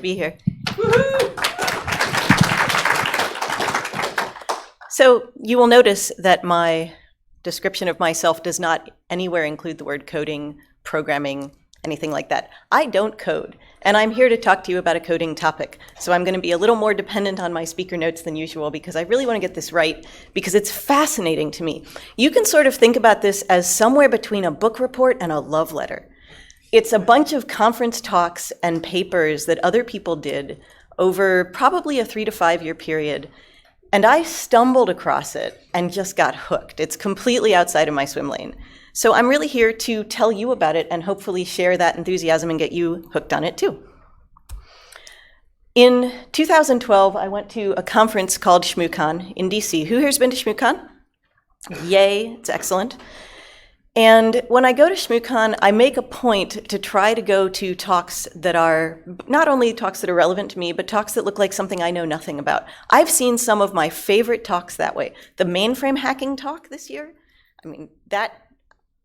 be here. So you will notice that my description of myself does not anywhere include the word coding, programming, anything like that. I don't code, and I'm here to talk to you about a coding topic. So I'm going to be a little more dependent on my speaker notes than usual because I really want to get this right because it's fascinating to me. You can sort of think about this as somewhere between a book report and a love letter. It's a bunch of conference talks and papers that other people did over probably a 3 to 5 year period. And I stumbled across it and just got hooked. It's completely outside of my swim lane. So I'm really here to tell you about it and hopefully share that enthusiasm and get you hooked on it too. In 2012, I went to a conference called Shmoocon in DC. Who here's been to Shmoocon? Yay, it's excellent. And when I go to Shmoocon, I make a point to try to go to talks that are not only talks that are relevant to me, but talks that look like something I know nothing about. I've seen some of my favorite talks that way. The mainframe hacking talk this year, I mean, that,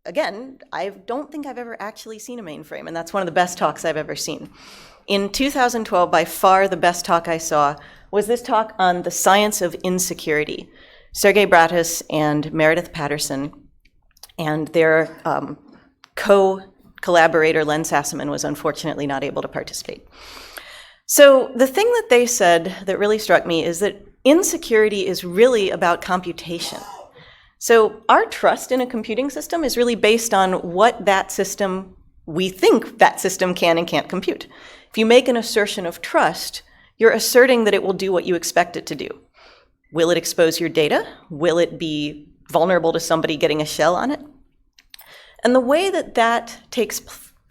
again, I don't think I've ever actually seen a mainframe, and that's one of the best talks I've ever seen. In 2012, by far the best talk I saw was this talk on the science of insecurity. Sergey Bratus and Meredith Patterson and their co-collaborator, Len Sassaman, was unfortunately not able to participate. So the thing that they said that really struck me is that insecurity is really about computation. So our trust in a computing system is really based on what that system, we think that system can and can't compute. If you make an assertion of trust, you're asserting that it will do what you expect it to do. Will it expose your data? Will it be vulnerable to somebody getting a shell on it? And the way that that takes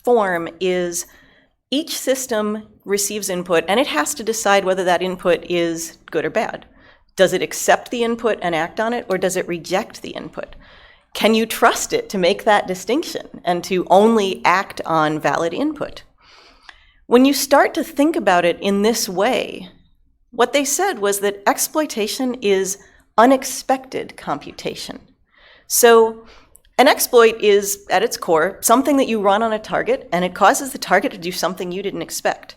form is each system receives input and it has to decide whether that input is good or bad. Does it accept the input and act on it, or does it reject the input? Can you trust it to make that distinction and to only act on valid input? When you start to think about it in this way, what they said was that exploitation is unexpected computation. So an exploit is, at its core, something that you run on a target and it causes the target to do something you didn't expect.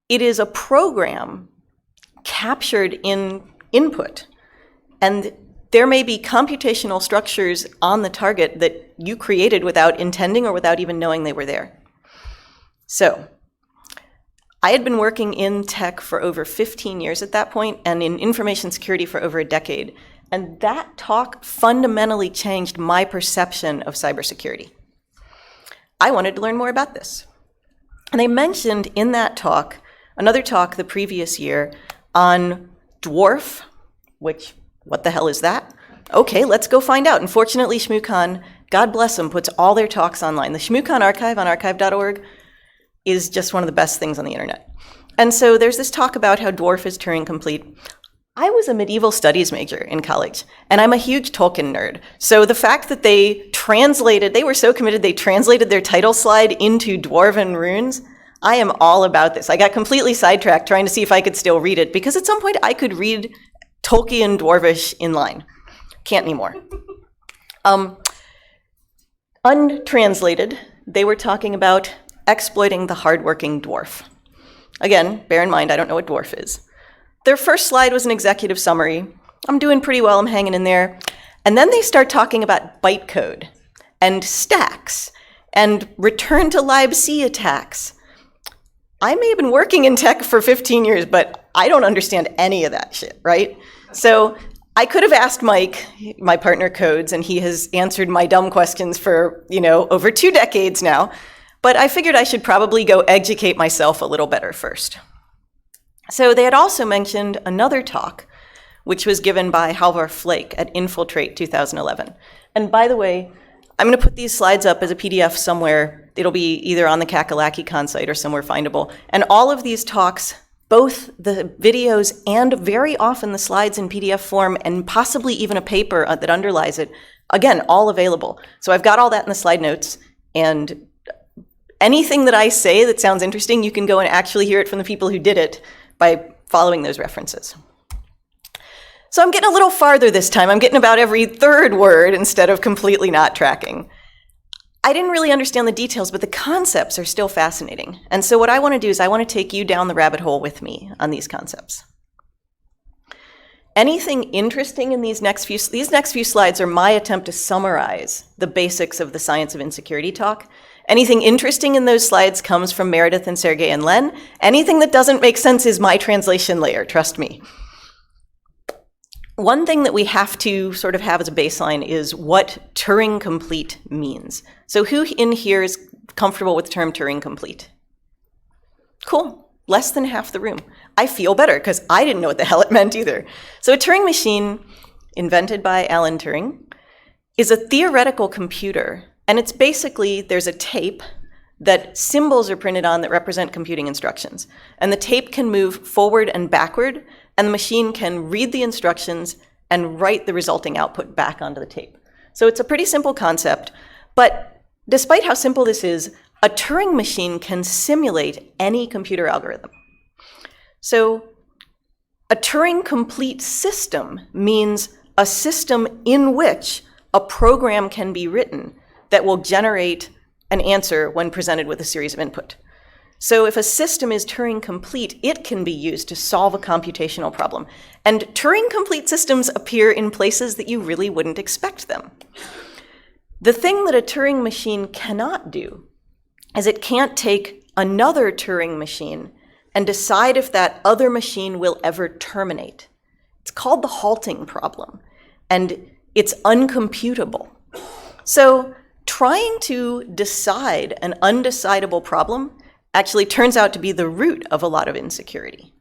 It is a program captured in input, and there may be computational structures on the target that you created without intending or without even knowing they were there. So I had been working in tech for over 15 years at that point and in information security for over a decade. And that talk fundamentally changed my perception of cybersecurity. I wanted to learn more about this. And they mentioned in that talk, another talk the previous year on dwarf, which, what the hell is that? Okay, let's go find out. Unfortunately, Shmoocon, God bless them, puts all their talks online. The Shmoocon archive on archive.org is just one of the best things on the internet. And so there's this talk about how dwarf is Turing-Complete. I was a medieval studies major in college, and I'm a huge Tolkien nerd. So the fact that they were so committed, they translated their title slide into Dwarven runes, I am all about this. I got completely sidetracked trying to see if I could still read it, because at some point I could read Tolkien Dwarvish in line. Can't anymore. Untranslated, they were talking about exploiting the hardworking dwarf. Again, bear in mind, I don't know what dwarf is. Their first slide was an executive summary. I'm doing pretty well, I'm hanging in there. And then they start talking about bytecode and stacks and return to libc attacks. I may have been working in tech for 15 years, but I don't understand any of that shit, right? So I could have asked Mike, my partner codes, and he has answered my dumb questions for, over 2 decades now. But I figured I should probably go educate myself a little better first. So they had also mentioned another talk, which was given by Halvar Flake at Infiltrate 2011. And by the way, I'm going to put these slides up as a PDF somewhere. It'll be either on the CackalackyCon site or somewhere findable. And all of these talks, both the videos and very often the slides in PDF form and possibly even a paper that underlies it, again, all available. So I've got all that in the slide notes, and anything that I say that sounds interesting, you can go and actually hear it from the people who did it by following those references. So I'm getting a little farther this time. I'm getting about every third word instead of completely not tracking. I didn't really understand the details, but the concepts are still fascinating. And so what I want to do is I want to take you down the rabbit hole with me on these concepts. Anything interesting in these next few slides are my attempt to summarize the basics of the science of insecurity talk. Anything interesting in those slides comes from Meredith and Sergey and Len. Anything that doesn't make sense is my translation layer, trust me. One thing that we have to sort of have as a baseline is what Turing-Complete means. So who in here is comfortable with the term Turing-Complete? Cool, less than half the room. I feel better because I didn't know what the hell it meant either. So a Turing machine, invented by Alan Turing, is a theoretical computer. And it's basically, there's a tape that symbols are printed on that represent computing instructions. And the tape can move forward and backward, and the machine can read the instructions and write the resulting output back onto the tape. So it's a pretty simple concept, but despite how simple this is, a Turing machine can simulate any computer algorithm. So a Turing-complete system means a system in which a program can be written that will generate an answer when presented with a series of input. So if a system is Turing-complete, it can be used to solve a computational problem. And Turing-complete systems appear in places that you really wouldn't expect them. The thing that a Turing machine cannot do is it can't take another Turing machine and decide if that other machine will ever terminate. It's called the halting problem, and it's uncomputable. So trying to decide an undecidable problem actually turns out to be the root of a lot of insecurity.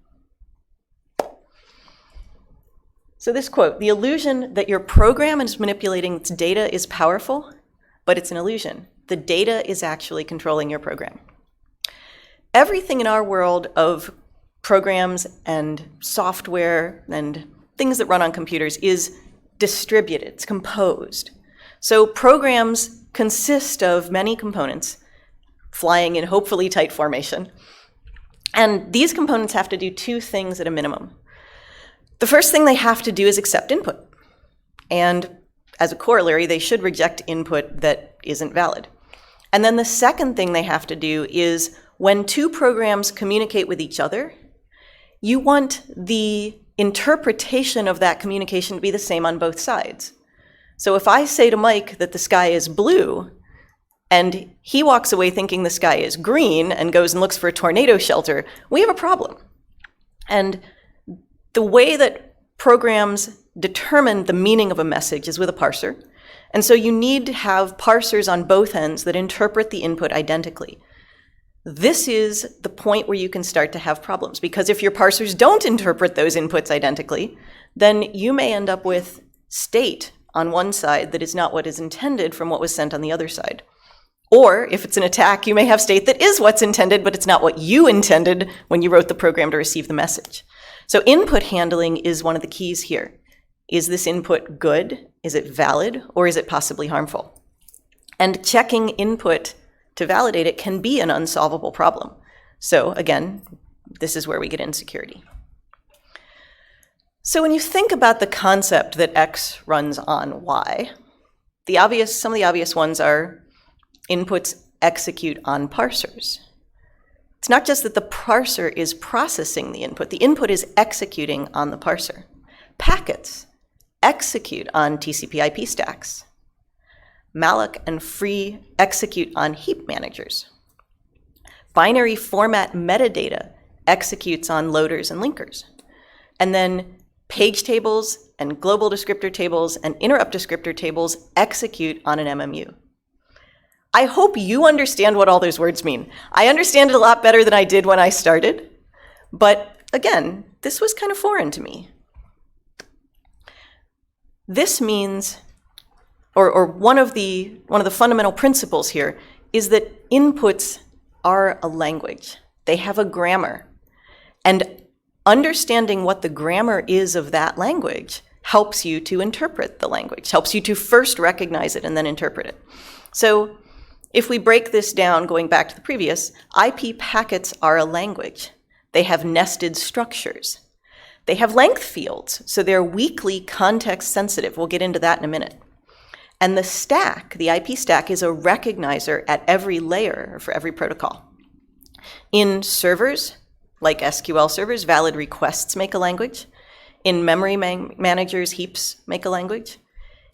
So this quote, "The illusion that your program is manipulating its data is powerful, but it's an illusion. The data is actually controlling your program." Everything in our world of programs and software and things that run on computers is distributed, it's composed. So programs consist of many components flying in hopefully tight formation. And these components have to do two things at a minimum. The first thing they have to do is accept input. And as a corollary, they should reject input that isn't valid. And then the second thing they have to do is when two programs communicate with each other, you want the interpretation of that communication to be the same on both sides. So if I say to Mike that the sky is blue, and he walks away thinking the sky is green and goes and looks for a tornado shelter, we have a problem. And the way that programs determine the meaning of a message is with a parser. And so you need to have parsers on both ends that interpret the input identically. This is the point where you can start to have problems, because if your parsers don't interpret those inputs identically, then you may end up with state on one side that is not what is intended from what was sent on the other side. Or if it's an attack, you may have state that is what's intended, but it's not what you intended when you wrote the program to receive the message. So input handling is one of the keys here. Is this input good? Is it valid? Or is it possibly harmful? And checking input to validate it can be an unsolvable problem. So again, this is where we get insecurity. So when you think about the concept that X runs on Y, some of the obvious ones are inputs execute on parsers. It's not just that the parser is processing the input is executing on the parser. Packets execute on TCP/IP stacks. malloc and free execute on heap managers. Binary format metadata executes on loaders and linkers. And then page tables and global descriptor tables and interrupt descriptor tables execute on an MMU. I hope you understand what all those words mean. I understand it a lot better than I did when I started, but again, this was kind of foreign to me. This means, or one of the fundamental principles here is that inputs are a language. They have a grammar. And understanding what the grammar is of that language helps you to interpret the language, helps you to first recognize it and then interpret it. So if we break this down, going back to the previous, IP packets are a language. They have nested structures. They have length fields, so they're weakly context sensitive. We'll get into that in a minute. And the stack, the IP stack, is a recognizer at every layer for every protocol. In servers, like SQL servers, valid requests make a language. In memory managers, heaps make a language.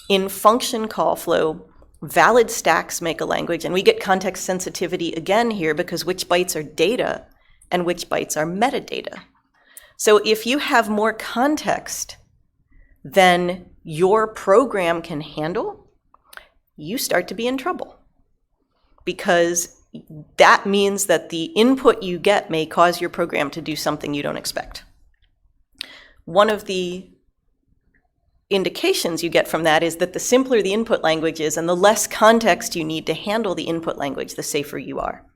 In function call flow, valid stacks make a language. And we get context sensitivity again here because which bytes are data and which bytes are metadata. So if you have more context than your program can handle, you start to be in trouble, because that means that the input you get may cause your program to do something you don't expect. One of the indications you get from that is that the simpler the input language is and the less context you need to handle the input language, the safer you are.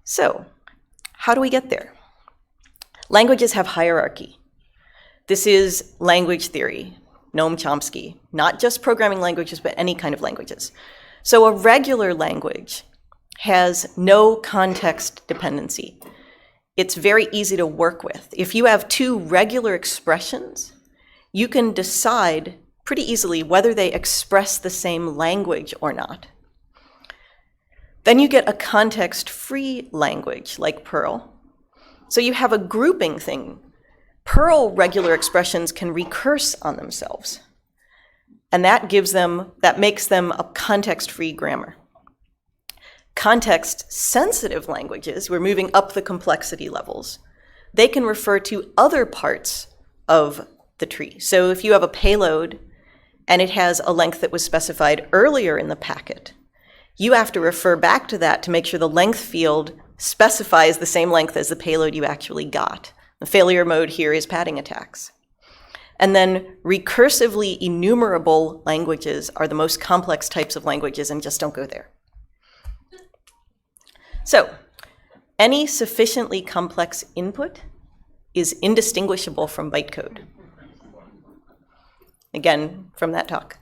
So, how do we get there? Languages have hierarchy. This is language theory, Noam Chomsky, not just programming languages, but any kind of languages. So a regular language has no context dependency. It's very easy to work with. If you have two regular expressions, you can decide pretty easily whether they express the same language or not. Then you get a context-free language like Perl. So you have a grouping thing. Perl regular expressions can recurse on themselves, and that makes them a context-free grammar. Context-sensitive languages, we're moving up the complexity levels, they can refer to other parts of the tree. So if you have a payload and it has a length that was specified earlier in the packet, you have to refer back to that to make sure the length field specifies the same length as the payload you actually got. The failure mode here is padding attacks. And then recursively enumerable languages are the most complex types of languages, and just don't go there. So, any sufficiently complex input is indistinguishable from bytecode. Again, from that talk.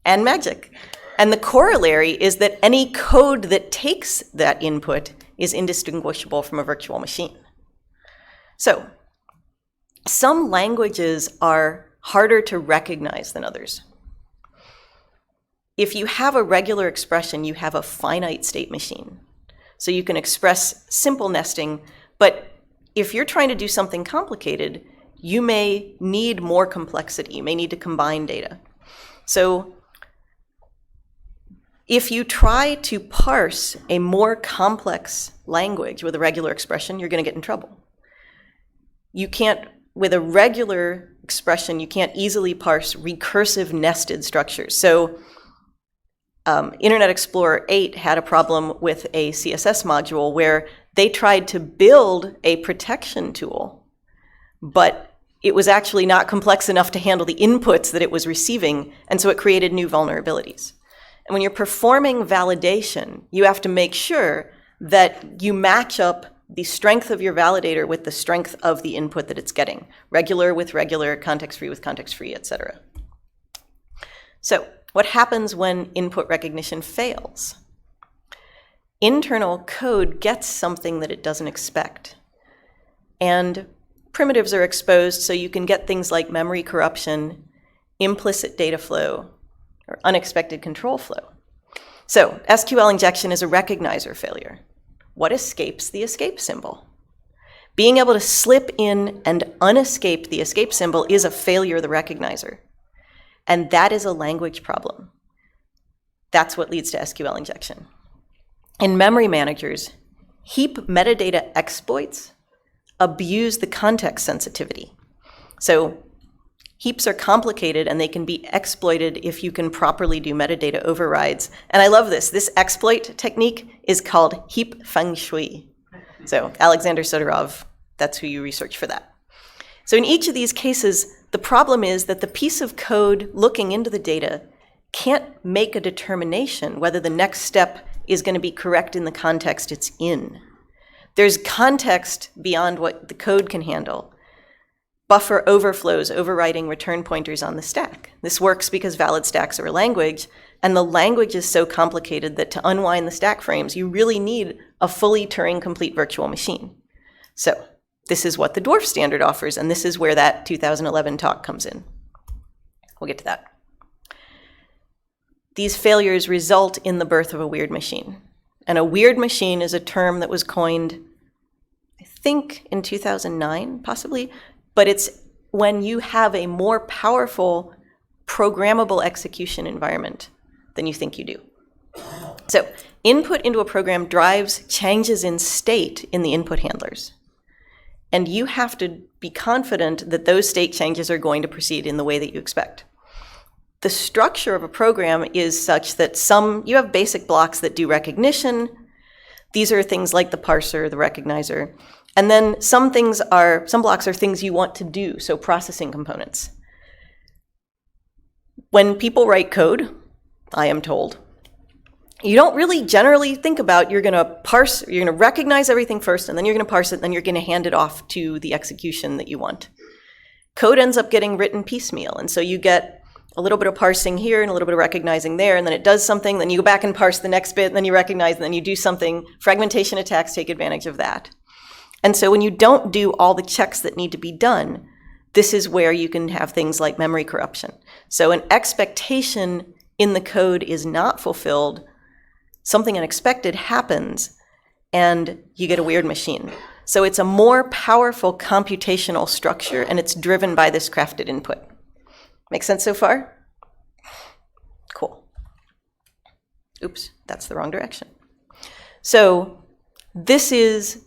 And magic. And the corollary is that any code that takes that input is indistinguishable from a virtual machine. So, some languages are harder to recognize than others. If you have a regular expression, you have a finite state machine. So you can express simple nesting, but if you're trying to do something complicated, you may need more complexity. You may need to combine data. So if you try to parse a more complex language with a regular expression, you're going to get in trouble. You can't, with a regular expression, you can't easily parse recursive nested structures. So Internet Explorer 8 had a problem with a CSS module where they tried to build a protection tool, but it was actually not complex enough to handle the inputs that it was receiving, and so it created new vulnerabilities. And when you're performing validation, you have to make sure that you match up the strength of your validator with the strength of the input that it's getting. Regular with regular, context-free with context-free, etc. So what happens when input recognition fails? Internal code gets something that it doesn't expect. And primitives are exposed, so you can get things like memory corruption, implicit data flow, or unexpected control flow. So SQL injection is a recognizer failure. What escapes the escape symbol? Being able to slip in and unescape the escape symbol is a failure of the recognizer. And that is a language problem. That's what leads to SQL injection. In memory managers, heap metadata exploits abuse the context sensitivity. So heaps are complicated and they can be exploited if you can properly do metadata overrides. And I love this. This exploit technique is called Heap Feng-Shui. So Alexander Sotorov, that's who you research for that. So in each of these cases, the problem is that the piece of code looking into the data can't make a determination whether the next step is going to be correct in the context it's in. There's context beyond what the code can handle. Buffer overflows, overriding return pointers on the stack. This works because valid stacks are a language, and the language is so complicated that to unwind the stack frames, you really need a fully Turing-complete virtual machine. So this is what the dwarf standard offers, and this is where that 2011 talk comes in. We'll get to that. these failures result in the birth of a weird machine. And a weird machine is a term that was coined, I think, in 2009, possibly, but it's when you have a more powerful programmable execution environment than you think you do. So input into a program drives changes in state in the input handlers. And you have to be confident that those state changes are going to proceed in the way that you expect. The structure of a program is such that you have basic blocks that do recognition. These are things like the parser, the recognizer. And then some blocks are things you want to do, so processing components. When people write code, I am told, you don't really generally think about you're going to recognize everything first, and then you're going to parse it, and then you're going to hand it off to the execution that you want. Code ends up getting written piecemeal, and so you get a little bit of parsing here and a little bit of recognizing there, and then it does something, then you go back and parse the next bit, and then you recognize, and then you do something. Fragmentation attacks take advantage of that. And so when you don't do all the checks that need to be done, this is where you can have things like memory corruption. So an expectation in the code is not fulfilled, something unexpected happens, and you get a weird machine. So it's a more powerful computational structure, and it's driven by this crafted input. Make sense so far? Cool. Oops, that's the wrong direction. So this is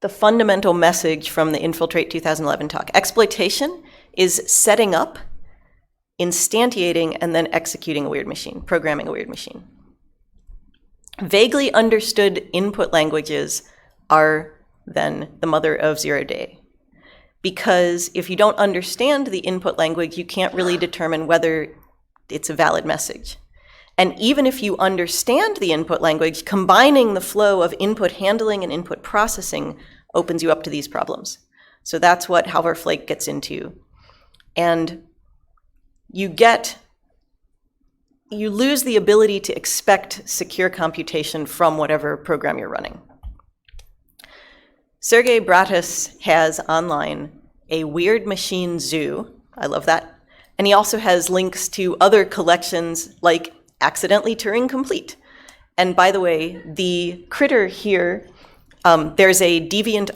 the fundamental message from the Infiltrate 2011 talk. Exploitation is setting up, instantiating, and then executing a weird machine, programming a weird machine. Vaguely understood input languages are then the mother of zero-day. Because if you don't understand the input language, you can't really determine whether it's a valid message. And even if you understand the input language, combining the flow of input handling and input processing opens you up to these problems. So that's what Halvor Flake gets into. And you lose the ability to expect secure computation from whatever program you're running. Sergey Bratus has online a weird machine zoo. I love that. And he also has links to other collections like Accidentally Turing-Complete. And by the way, the critter here, there's a deviant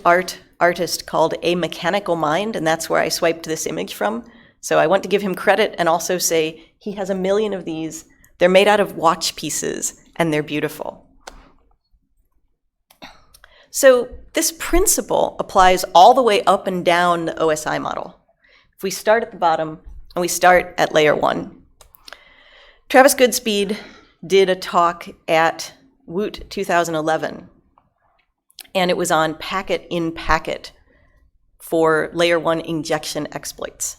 artist called A Mechanical Mind, and that's where I swiped this image from. So I want to give him credit and also say he has 1 million of these. They're made out of watch pieces, and they're beautiful. So this principle applies all the way up and down the OSI model. If we start at the bottom and we start at layer 1, Travis Goodspeed did a talk at Woot 2011, and it was on packet in packet for layer 1 injection exploits.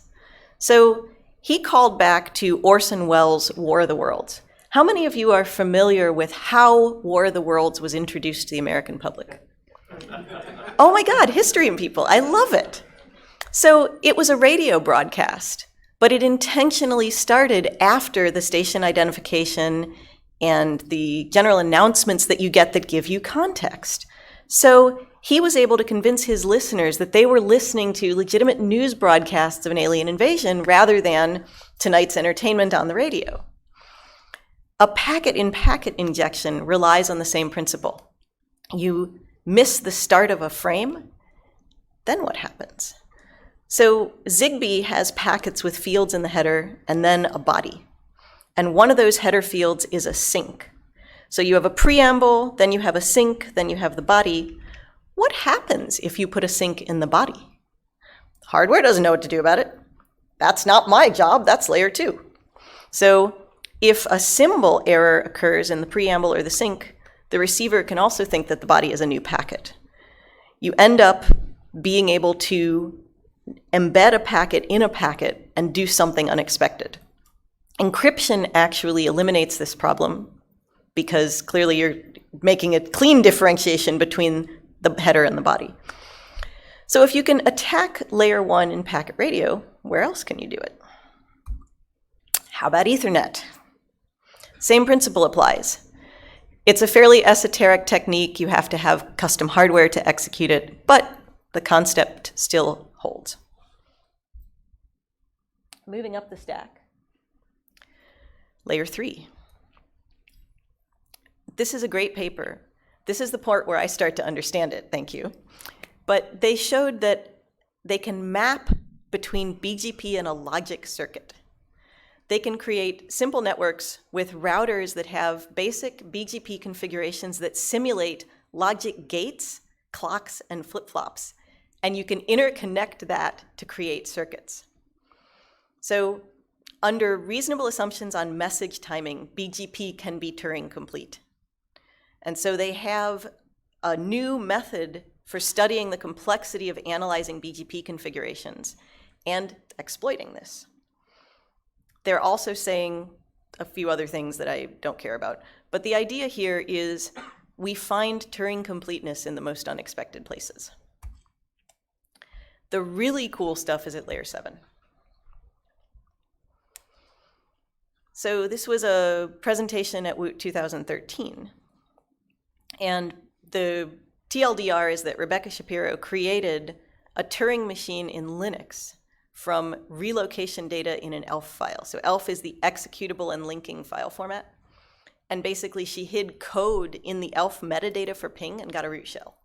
So he called back to Orson Welles' War of the Worlds. How many of you are familiar with how War of the Worlds was introduced to the American public? Oh my God, history and people, I love it. So it was a radio broadcast, but it intentionally started after the station identification and the general announcements that you get that give you context. So he was able to convince his listeners that they were listening to legitimate news broadcasts of an alien invasion rather than tonight's entertainment on the radio. A packet-in-packet injection relies on the same principle. You miss the start of a frame, then what happens? So Zigbee has packets with fields in the header and then a body. And one of those header fields is a sink. So you have a preamble, then you have a sink, then you have the body. What happens if you put a sink in the body? Hardware doesn't know what to do about it. That's not my job, that's layer 2. So if a symbol error occurs in the preamble or the sink, the receiver can also think that the body is a new packet. You end up being able to embed a packet in a packet and do something unexpected. Encryption actually eliminates this problem because clearly you're making a clean differentiation between the header and the body. So if you can attack layer 1 in packet radio, where else can you do it? How about Ethernet? Same principle applies. It's a fairly esoteric technique. You have to have custom hardware to execute it, but the concept still holds. Moving up the stack. Layer 3. this is a great paper. This is the part where I start to understand it, thank you. But they showed that they can map between BGP and a logic circuit. They can create simple networks with routers that have basic BGP configurations that simulate logic gates, clocks, and flip-flops. And you can interconnect that to create circuits. So under reasonable assumptions on message timing, BGP can be Turing-complete. And so they have a new method for studying the complexity of analyzing BGP configurations and exploiting this. They're also saying a few other things that I don't care about. But the idea here is we find Turing completeness in the most unexpected places. The really cool stuff is at layer 7. So this was a presentation at WOOT 2013. And the TLDR is that Rebecca Shapiro created a Turing machine in Linux from relocation data in an ELF file. So ELF is the executable and linking file format. And basically she hid code in the ELF metadata for ping and got a root shell.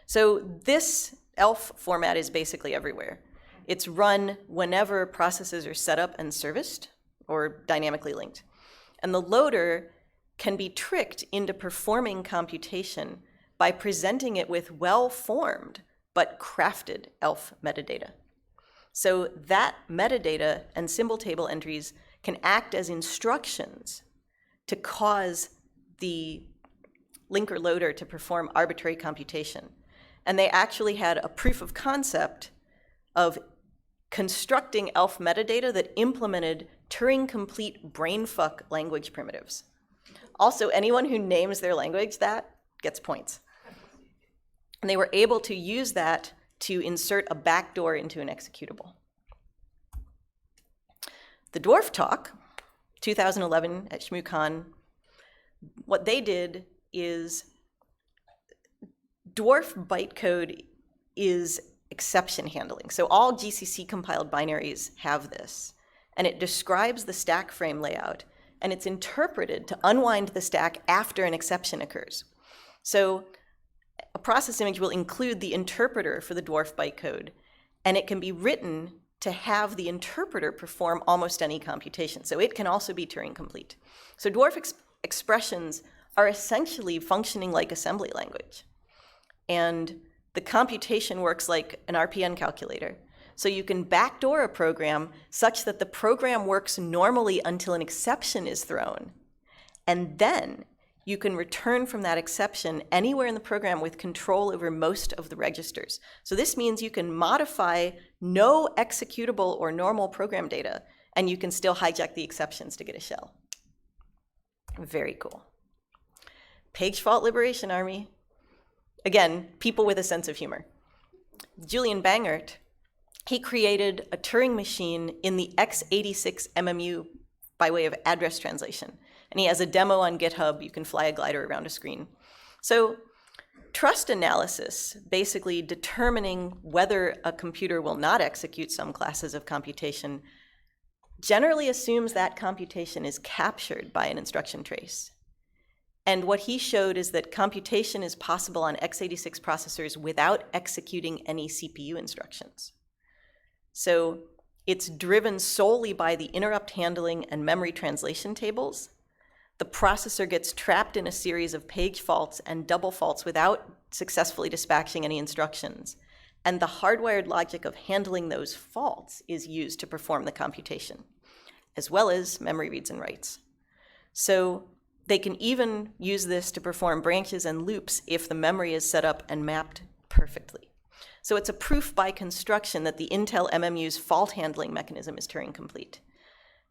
So this ELF format is basically everywhere. It's run whenever processes are set up and serviced or dynamically linked. And the loader can be tricked into performing computation by presenting it with well-formed but crafted ELF metadata. So that metadata and symbol table entries can act as instructions to cause the linker loader to perform arbitrary computation. And they actually had a proof of concept of constructing ELF metadata that implemented Turing-complete brainfuck language primitives. Also, anyone who names their language that gets points. And they were able to use that to insert a backdoor into an executable. The Dwarf talk, 2011 at Shmoocon, what they did is Dwarf bytecode is exception handling. So all GCC compiled binaries have this. And it describes the stack frame layout. And it's interpreted to unwind the stack after an exception occurs. So a process image will include the interpreter for the Dwarf bytecode. And it can be written to have the interpreter perform almost any computation. So it can also be Turing complete. So Dwarf expressions are essentially functioning like assembly language. And the computation works like an RPN calculator. So you can backdoor a program such that the program works normally until an exception is thrown. And then you can return from that exception anywhere in the program with control over most of the registers. So this means you can modify no executable or normal program data, and you can still hijack the exceptions to get a shell. Very cool. Page Fault Liberation Army. Again, people with a sense of humor. Julian Bangert, he created a Turing machine in the x86 MMU by way of address translation. And he has a demo on GitHub. You can fly a glider around a screen. So trust analysis, basically determining whether a computer will not execute some classes of computation, generally assumes that computation is captured by an instruction trace. And what he showed is that computation is possible on x86 processors without executing any CPU instructions. So it's driven solely by the interrupt handling and memory translation tables. The processor gets trapped in a series of page faults and double faults without successfully dispatching any instructions. And the hardwired logic of handling those faults is used to perform the computation, as well as memory reads and writes. So they can even use this to perform branches and loops if the memory is set up and mapped perfectly. So it's a proof by construction that the Intel MMU's fault handling mechanism is Turing complete.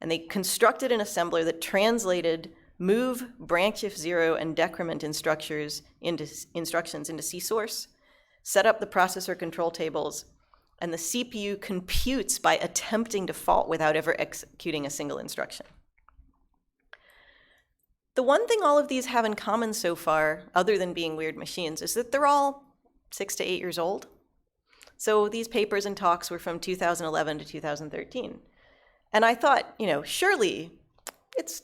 And they constructed an assembler that translated move, branch if zero, and decrement instructions into CSource, set up the processor control tables, and the CPU computes by attempting to fault without ever executing a single instruction. The one thing all of these have in common so far, other than being weird machines, is that they're all 6 to 8 years old. So these papers and talks were from 2011 to 2013. And I thought, surely it's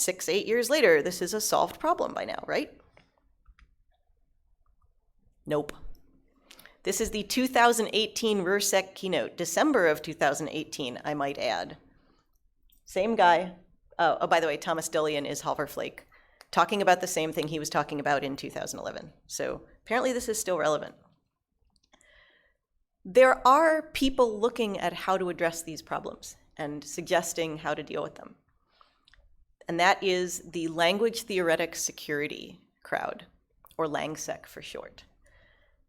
6, 8 years later, this is a solved problem by now, right? Nope. This is the 2018 RURSEC keynote, December of 2018, I might add. Same guy. Oh, by the way, Thomas Dillian is Halverflake, talking about the same thing he was talking about in 2011. So apparently this is still relevant. There are people looking at how to address these problems and suggesting how to deal with them. And that is the language theoretic security crowd, or LangSec for short.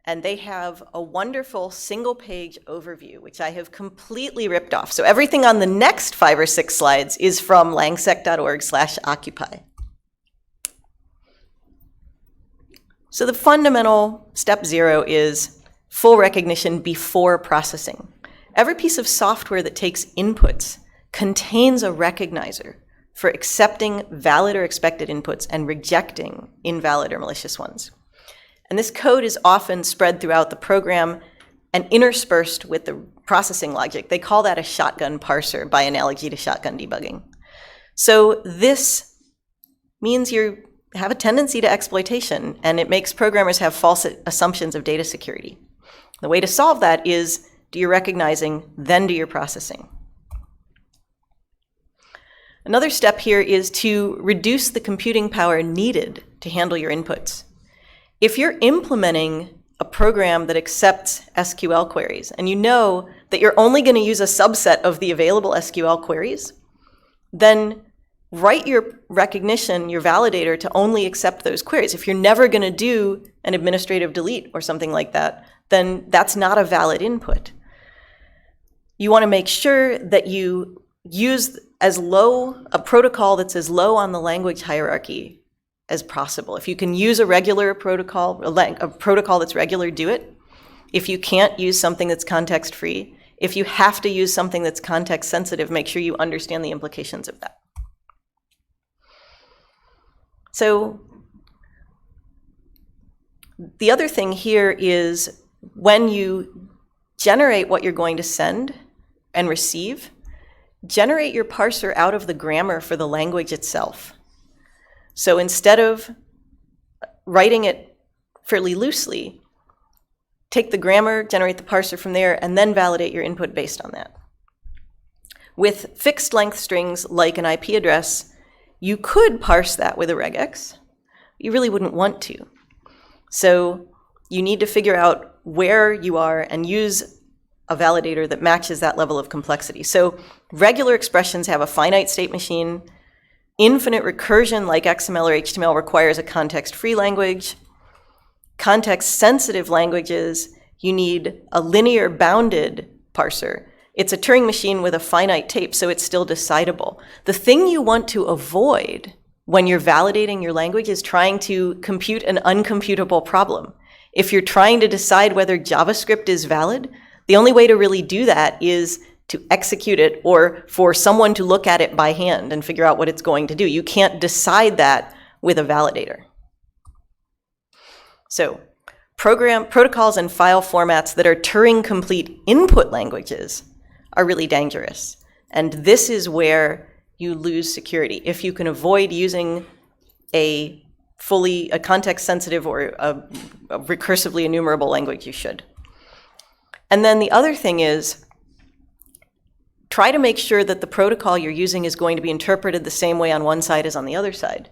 And they have a wonderful single-page overview, which I have completely ripped off. So everything on the next 5 or 6 slides is from langsec.org/occupy. So the fundamental step 0 is full recognition before processing. Every piece of software that takes inputs contains a recognizer for accepting valid or expected inputs and rejecting invalid or malicious ones. And this code is often spread throughout the program and interspersed with the processing logic. They call that a shotgun parser by analogy to shotgun debugging. So this means you have a tendency to exploitation, and it makes programmers have false assumptions of data security. The way to solve that is do your recognizing, then do your processing. Another step here is to reduce the computing power needed to handle your inputs. If you're implementing a program that accepts SQL queries, and you know that you're only going to use a subset of the available SQL queries, then write your recognition, your validator, to only accept those queries. If you're never going to do an administrative delete or something like that, then that's not a valid input. You want to make sure that you use a protocol that's as low on the language hierarchy as possible. If you can use a regular protocol, a protocol that's regular, do it. If you can't, use something that's context-free. If you have to use something that's context-sensitive, make sure you understand the implications of that. So the other thing here is when you generate what you're going to send and receive, generate your parser out of the grammar for the language itself. So instead of writing it fairly loosely, take the grammar, generate the parser from there, and then validate your input based on that. With fixed length strings like an IP address, you could parse that with a regex. You really wouldn't want to. So you need to figure out where you are and use a validator that matches that level of complexity. So regular expressions have a finite state machine. Infinite recursion, like XML or HTML, requires a context-free language. Context-sensitive languages, you need a linear bounded parser. It's a Turing machine with a finite tape, so it's still decidable. The thing you want to avoid when you're validating your language is trying to compute an uncomputable problem. If you're trying to decide whether JavaScript is valid, the only way to really do that is to execute it or for someone to look at it by hand and figure out what it's going to do. You can't decide that with a validator. So protocols and file formats that are Turing-complete input languages are really dangerous. And this is where you lose security. If you can avoid using a context-sensitive or a recursively enumerable language, you should. And then the other thing is, try to make sure that the protocol you're using is going to be interpreted the same way on one side as on the other side.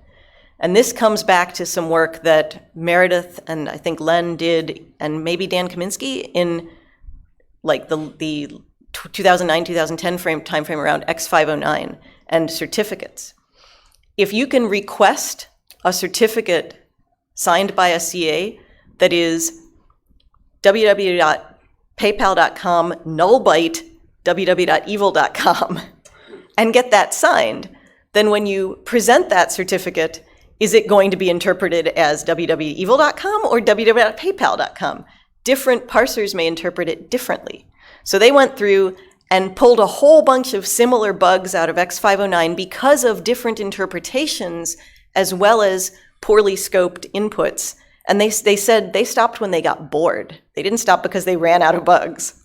And this comes back to some work that Meredith and I think Len did, and maybe Dan Kaminsky in like the 2009-2010 timeframe around X509 and certificates. If you can request a certificate signed by a CA that is www.paypal.com nullbyte www.evil.com and get that signed, then when you present that certificate, is it going to be interpreted as www.evil.com or www.paypal.com? Different parsers may interpret it differently. So they went through and pulled a whole bunch of similar bugs out of X509 because of different interpretations as well as poorly scoped inputs. And they said they stopped when they got bored. They didn't stop because they ran out of bugs.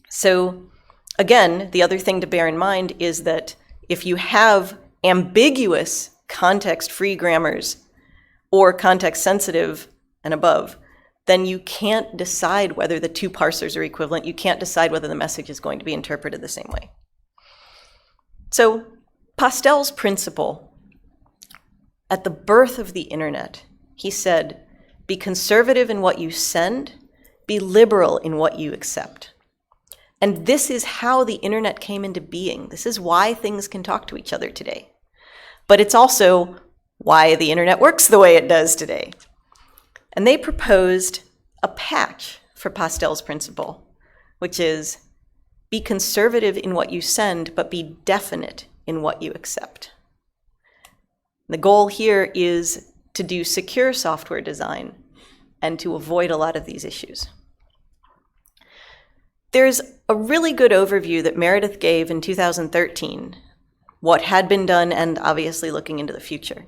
So again, the other thing to bear in mind is that if you have ambiguous context-free grammars or context-sensitive and above, then you can't decide whether the two parsers are equivalent. You can't decide whether the message is going to be interpreted the same way. So Pastel's principle, at the birth of the internet, he said, be conservative in what you send, be liberal in what you accept. And this is how the internet came into being. This is why things can talk to each other today. But it's also why the internet works the way it does today. And they proposed a patch for Pastel's principle, which is be conservative in what you send, but be definite in what you accept. The goal here is to do secure software design and to avoid a lot of these issues. There's a really good overview that Meredith gave in 2013, what had been done and obviously looking into the future.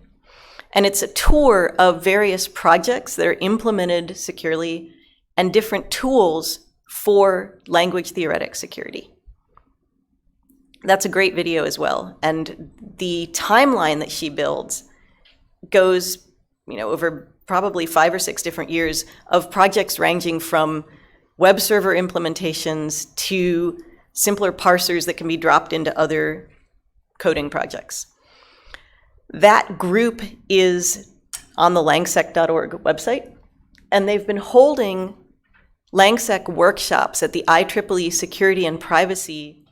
And it's a tour of various projects that are implemented securely and different tools for language theoretic security. That's a great video as well. And the timeline that she builds goes, over probably 5 or 6 different years of projects ranging from web server implementations to simpler parsers that can be dropped into other coding projects. That group is on the langsec.org website, and they've been holding Langsec workshops at the IEEE Security and Privacy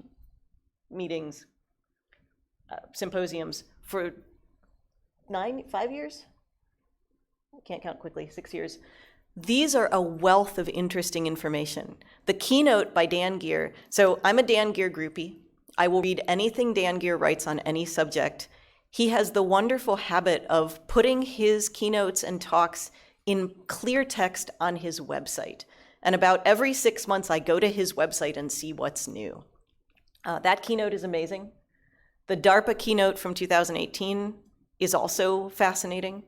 meetings, symposiums for 5 years? I can't count quickly, 6 years. These are a wealth of interesting information. The keynote by Dan Geer, so I'm a Dan Geer groupie. I will read anything Dan Geer writes on any subject. He has the wonderful habit of putting his keynotes and talks in clear text on his website. And about every 6 months, I go to his website and see what's new. That keynote is amazing. The DARPA keynote from 2018 is also fascinating.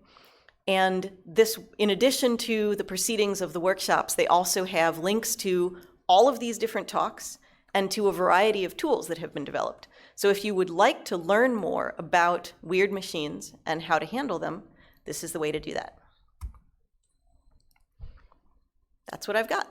And this, in addition to the proceedings of the workshops, they also have links to all of these different talks and to a variety of tools that have been developed. So if you would like to learn more about weird machines and how to handle them, this is the way to do that. That's what I've got.